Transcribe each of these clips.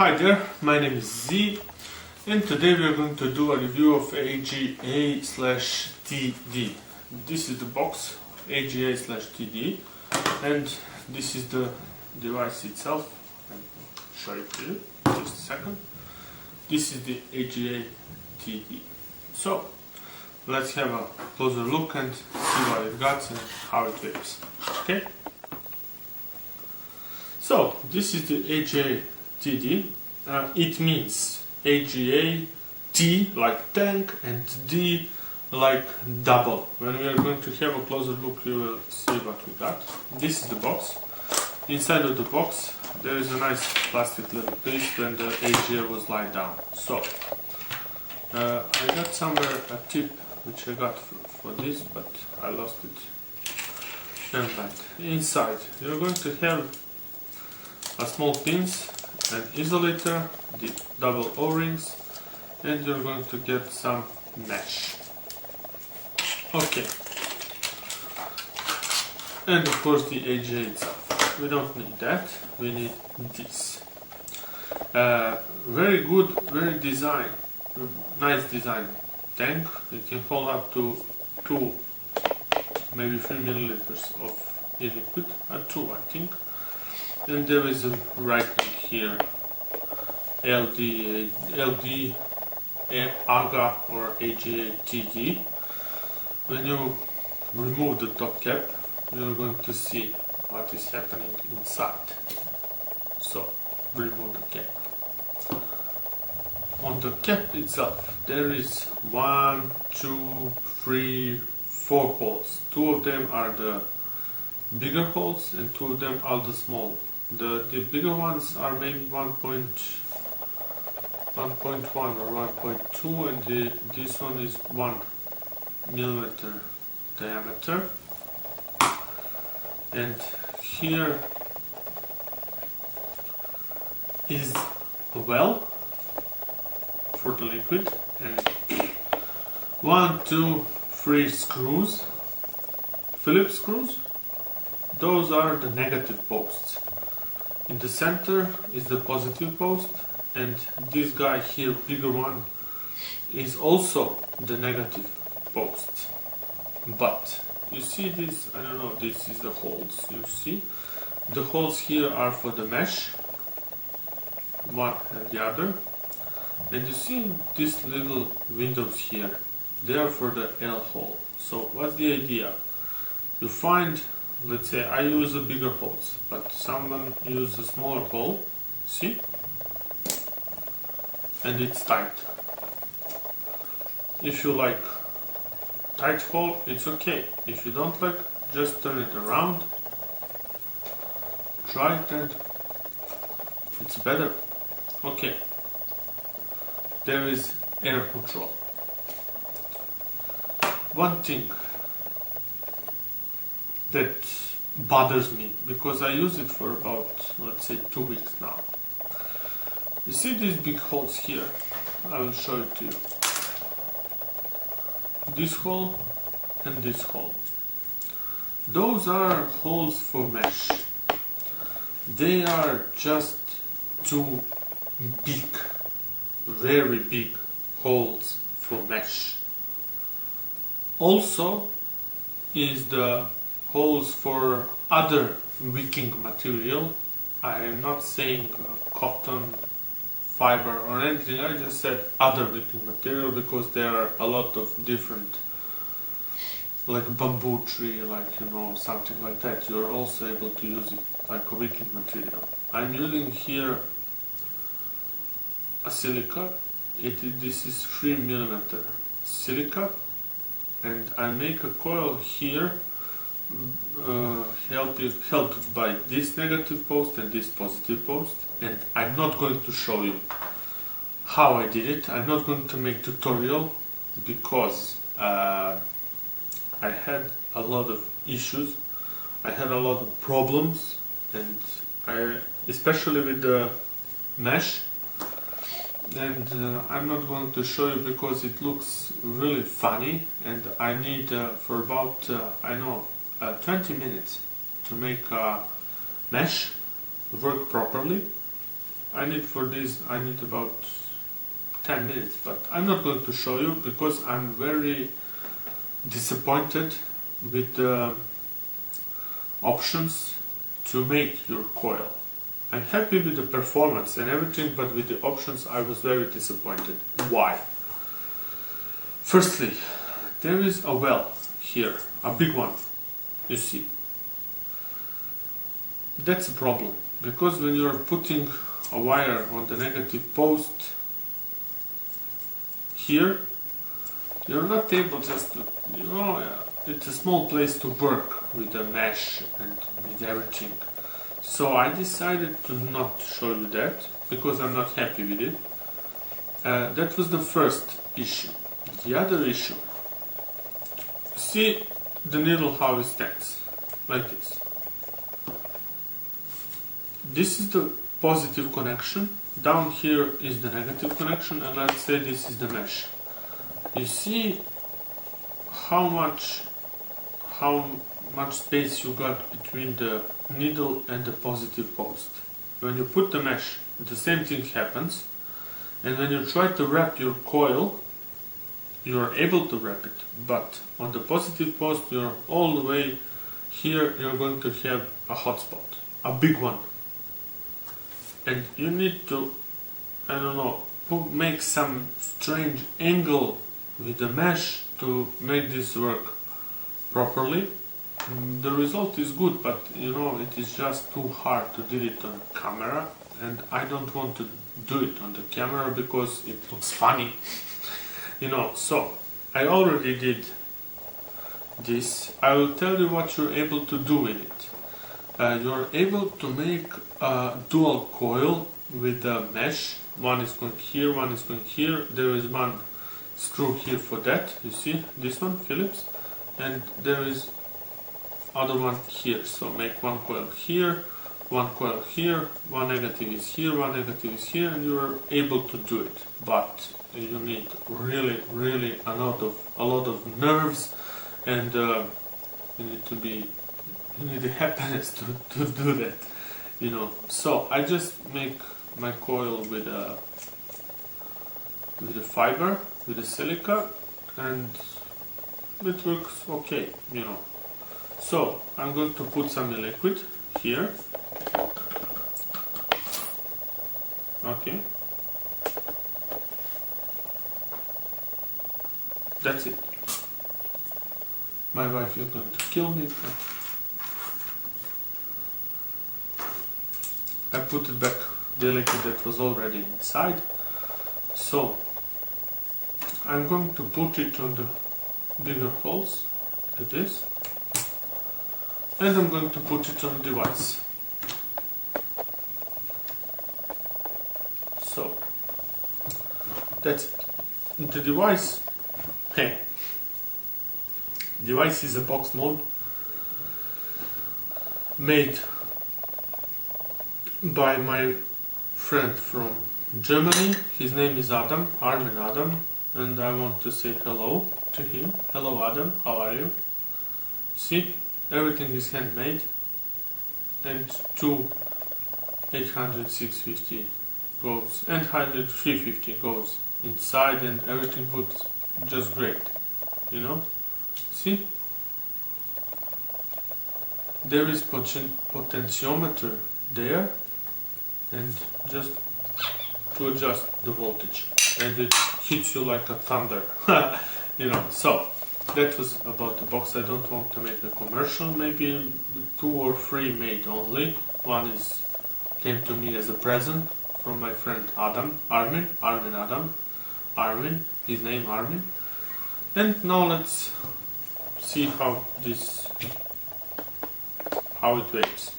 Hi there, my name is Z, and today we are going to do a review of AGA/TD. This is the box AGA/TD, and this is the device itself. I'll show it to you in just a second. This is the AGA/TD. So let's have a closer look and see what it got and how it works. Okay. So this is the AGA/TD. It means AGA, T like tank, and D like double. When we are going to have a closer look, you will see what we got. This is the box. Inside of the box there is a nice plastic little piece when the AGA was laid down. So I got somewhere a tip which I got for this, but I lost it. Never mind. Inside you're going to have a small pins, an isolator, the double O-rings, and you're going to get some mesh. Okay. And of course the AGA itself. We don't need that, we need this. Very good, very nice design tank. It can hold up to 2, maybe 3 milliliters of e-liquid, 2 I think. And there is a writing here, LD, Aga or AGA Td. When you remove the top cap, you're going to see what is happening inside. So, remove the cap. On the cap itself, there is 1, 2, 3, 4 holes. 2 of them are the bigger holes and 2 of them are the small. The bigger ones are maybe 1.1 or 1.2, and this one is 1 millimeter diameter. And here is a well for the liquid, and 1, 2, 3 screws, Phillips screws. Those are the negative posts. In the center is the positive post, and this guy here, bigger one, is also the negative post. But you see this, I don't know, this is the holes. You see the holes here are for the mesh, one and the other, and you see these little windows here, they are for the L hole. So what's the idea? You find, let's say I use the bigger holes, but someone uses a smaller hole, see? And it's tight. If you like tight hole, it's okay. If you don't like, just turn it around, try it, and it's better. Okay. There is air control. One thing that bothers me, because I use it for about, let's say, 2 weeks now. You see these big holes here? I will show it to you. This hole and this hole. Those are holes for mesh. They are just 2 big, very big holes for mesh. Also is the holes for other wicking material. I am not saying cotton, fiber or anything, I just said other wicking material because there are a lot of different, like bamboo tree, like something like that. You are also able to use it like a wicking material. I'm using here a silica. This is 3 millimeter silica, and I make a coil here helped by this negative post and this positive post, and I'm not going to show you how I did it. I'm not going to make tutorial because I had a lot of issues, I had a lot of problems, and especially with the mesh, and I'm not going to show you because it looks really funny, and I need for about 20 minutes to make a mesh work properly. I need for this, I need about 10 minutes, but I'm not going to show you because I'm very disappointed with the options to make your coil. I'm happy with the performance and everything, but with the options I was very disappointed. Why? Firstly, there is a well here, a big one, you see. That's a problem, because when you're putting a wire on the negative post here, you're not able just to, it's a small place to work with the mesh and with everything. So I decided to not show you that, because I'm not happy with it. That was the first issue. The other issue, see the needle how it stands, like this. This is the positive connection, down here is the negative connection, and let's say this is the mesh. You see how much space you got between the needle and the positive post. When you put the mesh, the same thing happens, and when you try to wrap your coil, you are able to wrap it, but on the positive post you're all the way here, you're going to have a hot spot, a big one, and you need to, I don't know, make some strange angle with the mesh to make this work properly. The result is good, but it is just too hard to do it on camera, and I don't want to do it on the camera because it looks funny. So I already did this. I will tell you what you're able to do with it. You're able to make a dual coil with the mesh. One is going here, one is going here. There is one screw here for that, you see, this one, Phillips, and there is other one here. So make one coil here, one coil here, one negative is here, one negative is here, and you are able to do it. But you need really a lot of nerves, and you need the happiness to do that, So I just make my coil with a fiber, with a silica, and it works okay, So I'm going to put some liquid here. Okay. That's it. My wife is going to kill me, but I put it back, the liquid that was already inside. So I'm going to put it on the bigger holes, like this, and I'm going to put it on the device. So that's it. The device. Hey, device is a box mold made by my friend from Germany. His name is Armin Adam, and I want to say hello to him. Hello Adam, how are you? See, everything is handmade, and two 800 650 goes and 350 goes inside, and everything looks just great, See, there is potentiometer there, and just to adjust the voltage, and it hits you like a thunder. So that was about the box. I don't want to make a commercial. Maybe 2 or 3 made only. One came to me as a present from my friend Armin, his name Armin. And now let's see how it works.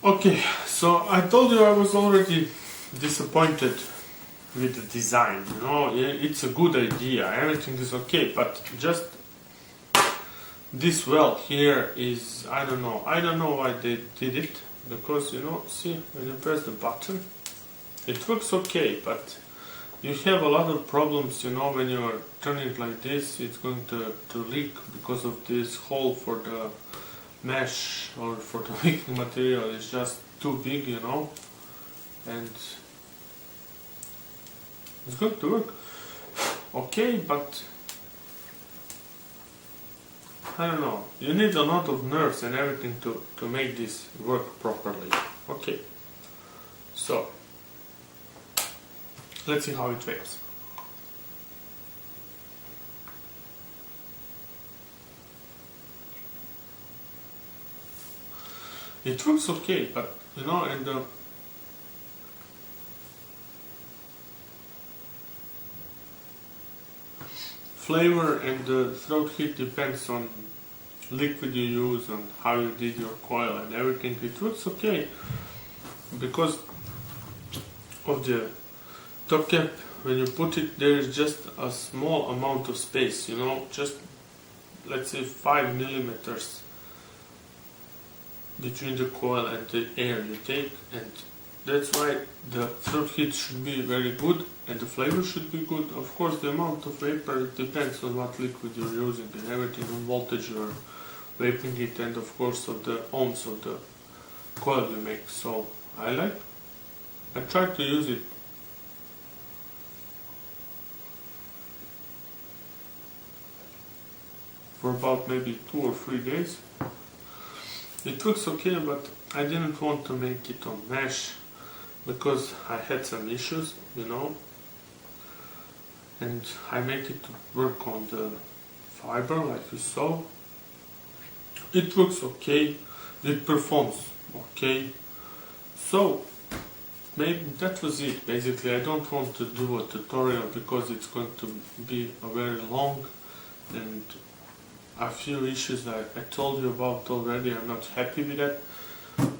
Okay, so I told you I was already disappointed with the design. It's a good idea, everything is okay, but just this well here is, I don't know why they did it, because see, when you press the button it works okay, but you have a lot of problems, when you are turning it like this, it's going to leak because of this hole for the mesh or for the wicking material is just too big, and it's going to work. Okay, but I don't know, you need a lot of nerves and everything to make this work properly. Okay, so let's see how it vapes. It works okay, but you know, and the flavor and the throat heat depends on liquid you use and how you did your coil and everything. It works okay because of the top cap. When you put it, there is just a small amount of space, you know, just let's say 5 millimeters between the coil and the air you take, and that's why the throat heat should be very good and the flavor should be good. Of course, the amount of vapor, it depends on what liquid you're using and everything, on voltage you're vaping it, and of course of the ohms of the coil you make. So I try to use it for about maybe 2 or 3 days. It looks okay, but I didn't want to make it on mesh because I had some issues, you know, and I made it to work on the fiber like you saw. It looks okay, it performs okay, so maybe that was it. Basically, I don't want to do a tutorial because it's going to be a very long, and a few issues that I told you about already. I'm not happy with that,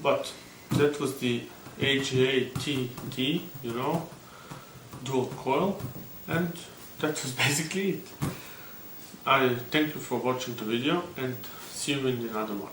but that was the Aga Td, you know, dual coil, and that was basically it. I thank you for watching the video and see you in another one.